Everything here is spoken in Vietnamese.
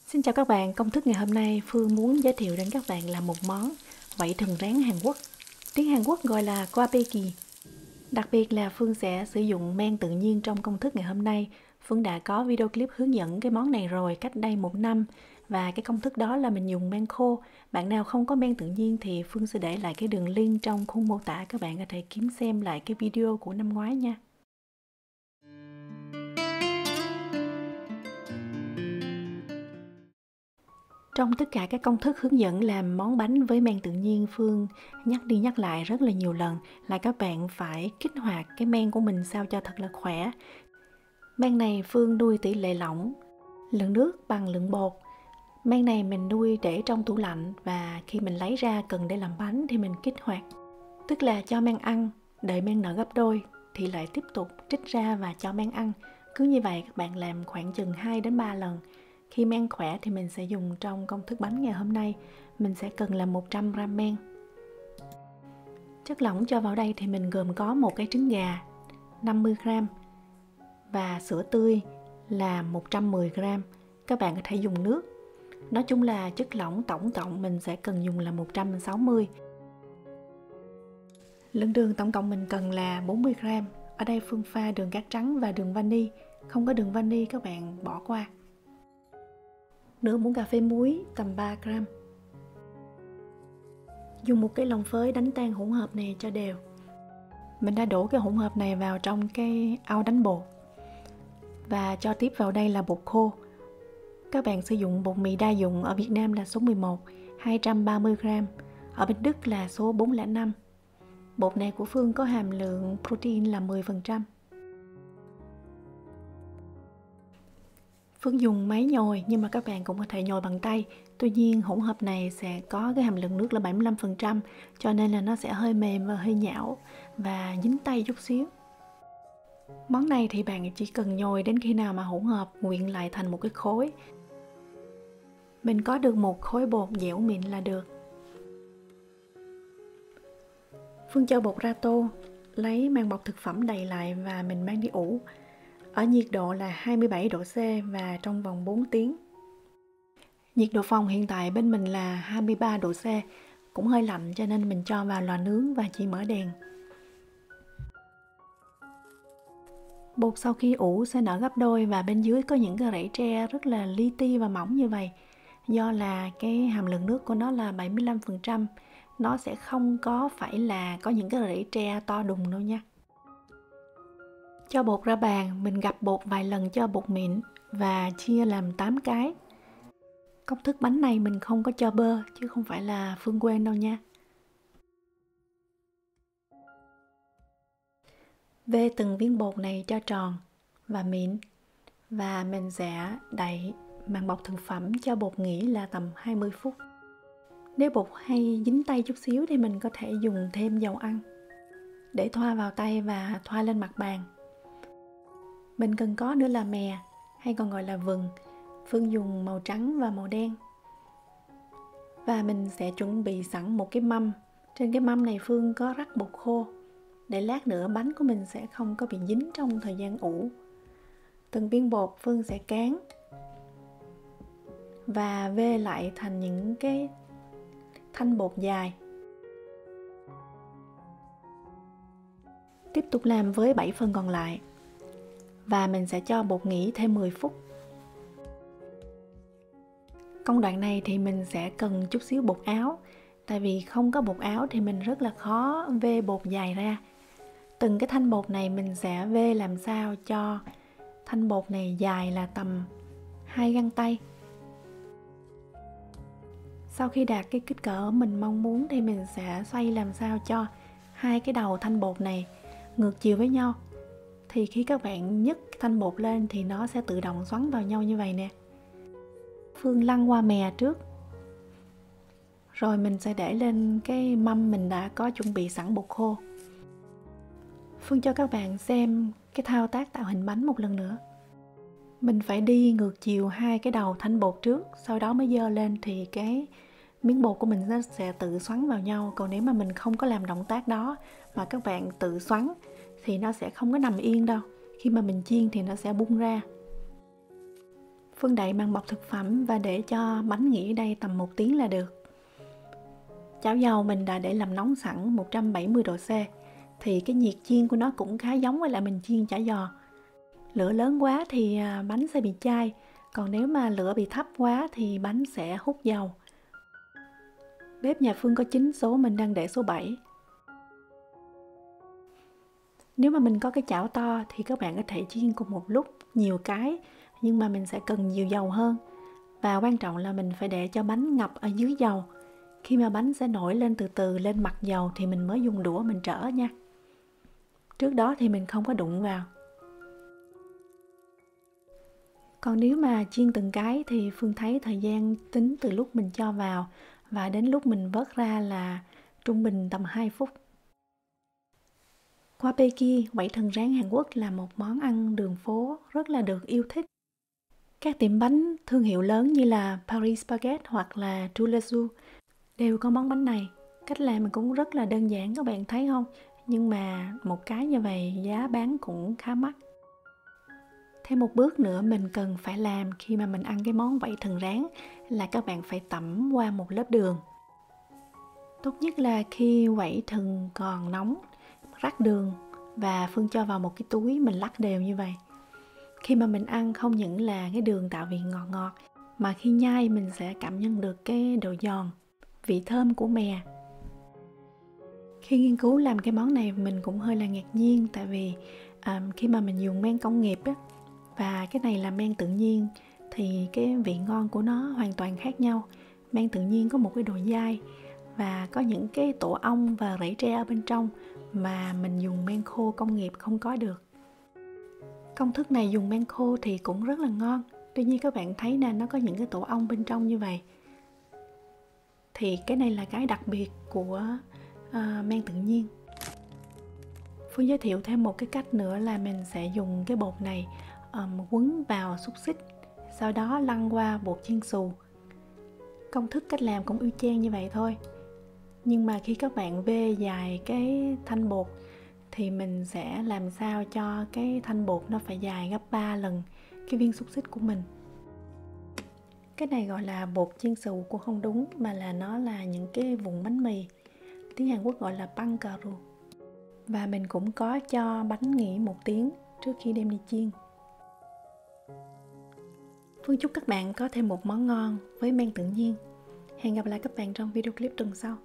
Xin chào các bạn, công thức ngày hôm nay Phương muốn giới thiệu đến các bạn là một món vảy thừng rán Hàn Quốc. Tiếng Hàn Quốc gọi là Gwapeki. Đặc biệt là Phương sẽ sử dụng men tự nhiên trong công thức ngày hôm nay. Phương đã có video clip hướng dẫn cái món này rồi cách đây 1 năm. Và cái công thức đó là mình dùng men khô. Bạn nào không có men tự nhiên thì Phương sẽ để lại cái đường link trong khung mô tả. Các bạn có thể kiếm xem lại cái video của năm ngoái nha. Trong tất cả các công thức hướng dẫn làm món bánh với men tự nhiên, Phương nhắc đi nhắc lại rất là nhiều lần là các bạn phải kích hoạt cái men của mình sao cho thật là khỏe. Men này Phương nuôi tỷ lệ lỏng, lượng nước bằng lượng bột. Men này mình nuôi để trong tủ lạnh và khi mình lấy ra cần để làm bánh thì mình kích hoạt. Tức là cho men ăn, đợi men nở gấp đôi thì lại tiếp tục trích ra và cho men ăn. Cứ như vậy các bạn làm khoảng chừng 2 đến 3 lần. Khi men khỏe thì mình sẽ dùng trong công thức bánh ngày hôm nay. Mình sẽ cần là 100g men. Chất lỏng cho vào đây thì mình gồm có một cái trứng gà 50g và sữa tươi là 110g. Các bạn có thể dùng nước. Nói chung là chất lỏng tổng cộng mình sẽ cần dùng là 160. Lượng đường tổng cộng mình cần là 40g. Ở đây Phương pha đường cát trắng và đường vani. Không có đường vani các bạn bỏ qua. Nửa muỗng cà phê muối tầm 3g. Dùng một cái lồng phới đánh tan hỗn hợp này cho đều. Mình đã đổ cái hỗn hợp này vào trong cái ao đánh bột và cho tiếp vào đây là bột khô. Các bạn sử dụng bột mì đa dụng, ở Việt Nam là số 11, 230g, ở bên Đức là số 405. Bột này của Phương có hàm lượng protein là 10%. Phương dùng máy nhồi nhưng mà các bạn cũng có thể nhồi bằng tay. Tuy nhiên hỗn hợp này sẽ có cái hàm lượng nước là 75%, cho nên là nó sẽ hơi mềm và hơi nhão và dính tay chút xíu. Món này thì bạn chỉ cần nhồi đến khi nào mà hỗn hợp quyện lại thành một cái khối. Mình có được một khối bột dẻo mịn là được. Phương cho bột ra tô, lấy màng bọc thực phẩm đầy lại và mình mang đi ủ. Ở nhiệt độ là 27 độ C và trong vòng 4 tiếng. Nhiệt độ phòng hiện tại bên mình là 23 độ C, cũng hơi lạnh cho nên mình cho vào lò nướng và chỉ mở đèn. Bột sau khi ủ sẽ nở gấp đôi và bên dưới có những cái rễ tre rất là li ti và mỏng như vậy. Do là cái hàm lượng nước của nó là 75%, nó sẽ không có phải là có những cái rễ tre to đùng đâu nha. Cho bột ra bàn, mình gập bột vài lần cho bột mịn và chia làm 8 cái. Công thức bánh này mình không có cho bơ chứ không phải là Phương quên đâu nha. Vê từng viên bột này cho tròn và mịn và mình sẽ đậy màng bọc thực phẩm cho bột nghỉ là tầm 20 phút. Nếu bột hay dính tay chút xíu thì mình có thể dùng thêm dầu ăn để thoa vào tay và thoa lên mặt bàn. Mình cần có nữa là mè hay còn gọi là vừng. Phương dùng màu trắng và màu đen. Và mình sẽ chuẩn bị sẵn một cái mâm. Trên cái mâm này Phương có rắc bột khô để lát nữa bánh của mình sẽ không có bị dính trong thời gian ủ. Từng viên bột Phương sẽ cán và vê lại thành những cái thanh bột dài. Tiếp tục làm với 7 phần còn lại. Và mình sẽ cho bột nghỉ thêm 10 phút. Công đoạn này thì mình sẽ cần chút xíu bột áo. Tại vì không có bột áo thì mình rất là khó vê bột dài ra. Từng cái thanh bột này mình sẽ vê làm sao cho thanh bột này dài là tầm 2 găng tay. Sau khi đạt cái kích cỡ mình mong muốn thì mình sẽ xoay làm sao cho hai cái đầu thanh bột này ngược chiều với nhau. Thì khi các bạn nhấc thanh bột lên thì nó sẽ tự động xoắn vào nhau như vậy nè. Phương lăn qua mè trước. Rồi mình sẽ để lên cái mâm mình đã có chuẩn bị sẵn bột khô. Phương cho các bạn xem cái thao tác tạo hình bánh một lần nữa. Mình phải đi ngược chiều hai cái đầu thanh bột trước, sau đó mới dơ lên thì cái miếng bột của mình nó sẽ tự xoắn vào nhau. Còn nếu mà mình không có làm động tác đó mà các bạn tự xoắn thì nó sẽ không có nằm yên đâu. Khi mà mình chiên thì nó sẽ bung ra. Phương đậy màng bọc thực phẩm và để cho bánh nghỉ ở đây tầm 1 tiếng là được. Chảo dầu mình đã để làm nóng sẵn 170 độ C. Thì cái nhiệt chiên của nó cũng khá giống với lại mình chiên chả giò. Lửa lớn quá thì bánh sẽ bị chai, còn nếu mà lửa bị thấp quá thì bánh sẽ hút dầu. Bếp nhà Phương có 9 số, mình đang để số 7. Nếu mà mình có cái chảo to thì các bạn có thể chiên cùng một lúc nhiều cái, nhưng mà mình sẽ cần nhiều dầu hơn. Và quan trọng là mình phải để cho bánh ngập ở dưới dầu. Khi mà bánh sẽ nổi lên từ từ lên mặt dầu thì mình mới dùng đũa mình trở nha. Trước đó thì mình không có đụng vào. Còn nếu mà chiên từng cái thì Phương thấy thời gian tính từ lúc mình cho vào và đến lúc mình vớt ra là trung bình tầm 2 phút. Kwapeki, quẩy thần rán Hàn Quốc là một món ăn đường phố rất là được yêu thích. Các tiệm bánh thương hiệu lớn như là Paris Baguette hoặc là Toulouse đều có món bánh này. Cách làm cũng rất là đơn giản, các bạn thấy không? Nhưng mà một cái như vậy giá bán cũng khá mắc. Thêm một bước nữa mình cần phải làm khi mà mình ăn cái món vảy thần rán là các bạn phải tẩm qua một lớp đường. Tốt nhất là khi vảy thần còn nóng, rắc đường và Phương cho vào một cái túi mình lắc đều như vậy. Khi mà mình ăn không những là cái đường tạo vị ngọt ngọt mà khi nhai mình sẽ cảm nhận được cái độ giòn, vị thơm của mè. Khi nghiên cứu làm cái món này mình cũng hơi là ngạc nhiên, tại vì khi mà mình dùng men công nghiệp á, và cái này là men tự nhiên thì cái vị ngon của nó hoàn toàn khác nhau. Men tự nhiên có một cái độ dai và có những cái tổ ong và rễ tre ở bên trong mà mình dùng men khô công nghiệp không có được. Công thức này dùng men khô thì cũng rất là ngon. Tuy nhiên các bạn thấy nè, nó có những cái tổ ong bên trong như vậy. Thì cái này là cái đặc biệt của men tự nhiên. Phương giới thiệu thêm một cái cách nữa là mình sẽ dùng cái bột này quấn vào xúc xích, sau đó lăn qua bột chiên xù. Công thức cách làm cũng y chang như vậy thôi. Nhưng mà khi các bạn vê dài cái thanh bột thì mình sẽ làm sao cho cái thanh bột nó phải dài gấp 3 lần cái viên xúc xích của mình. Cái này gọi là bột chiên xù cũng không đúng, mà là nó là những cái vùng bánh mì. Tiếng Hàn Quốc gọi là pankaru. Và mình cũng có cho bánh nghỉ 1 tiếng trước khi đem đi chiên. Phương chúc các bạn có thêm một món ngon với men tự nhiên. Hẹn gặp lại các bạn trong video clip tuần sau.